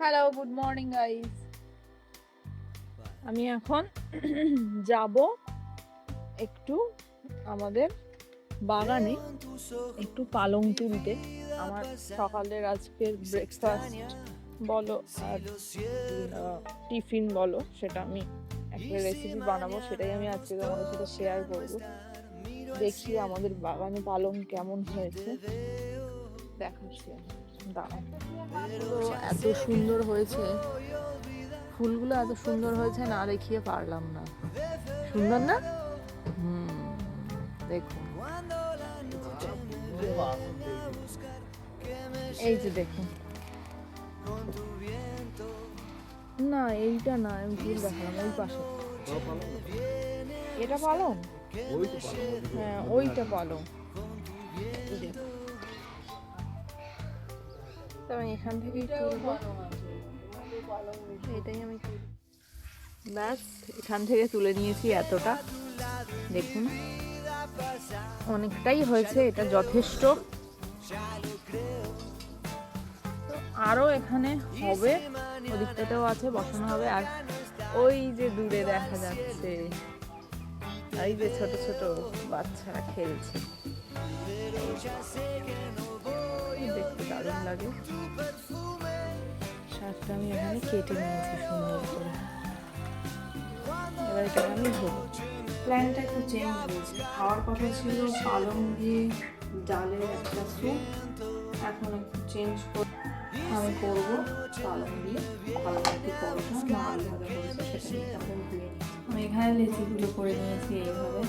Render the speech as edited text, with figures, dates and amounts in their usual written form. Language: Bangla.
Hello, good morning guys. আমি এখন যাব একটু আমাদের বাগানে একটু পালং তুলতে। আমার সকালের আজকের ব্রেকফাস্ট বলো আর টিফিন বলো, সেটা আমি একটা রেসিপি বানাবো, সেটাই আমি আজকে তোমাদের সাথে শেয়ার করবো। দেখি আমাদের বাগানে পালং কেমন হয়েছে, দেখাচ্ছি। দাঁড়াও, এত সুন্দর হয়েছে, ফুলগুলো এত সুন্দর হয়েছে, না দেখিয়ে পারলাম না। সুন্দর না? দেখুন, এই যে দেখুন। না, এইটা না, আমি ভুল দেখালাম, ওই পাশে। এটা পালং? হ্যাঁ, ওইটা পালং। তো আমি এখান থেকেই তুলবো, এটাই আমি ব্যাস এখান থেকে তুলে নিয়েছি এতটা। দেখুন, অনেকটাই হয়েছে, এটা যথেষ্ট। আরো এখানে হবে, ওদিকটাতেও আছে, বসানো হবে। আর ওই যে দূরে দেখা যাচ্ছে, এই যে ছোট ছোট বাচ্চারা খেলছে, দেখতে দারুণ লাগে। শাকটা আমি এখানে কেটে নিয়েছি সুন্দর করে, এবার এটা আমি ধোবো। প্ল্যানটা একটু চেঞ্জ হয়েছে, খাওয়ার কথা ছিল পালং দিয়ে ডালের একটা স্যুপ, এখন একটু চেঞ্জ করে আমি করবো পালং দিয়ে পালং একটু পরোটা না আলু ভাজা করেছে সেটা নিয়ে দিয়ে আমি এখানে লেচিগুলো করে নিয়েছি এইভাবে।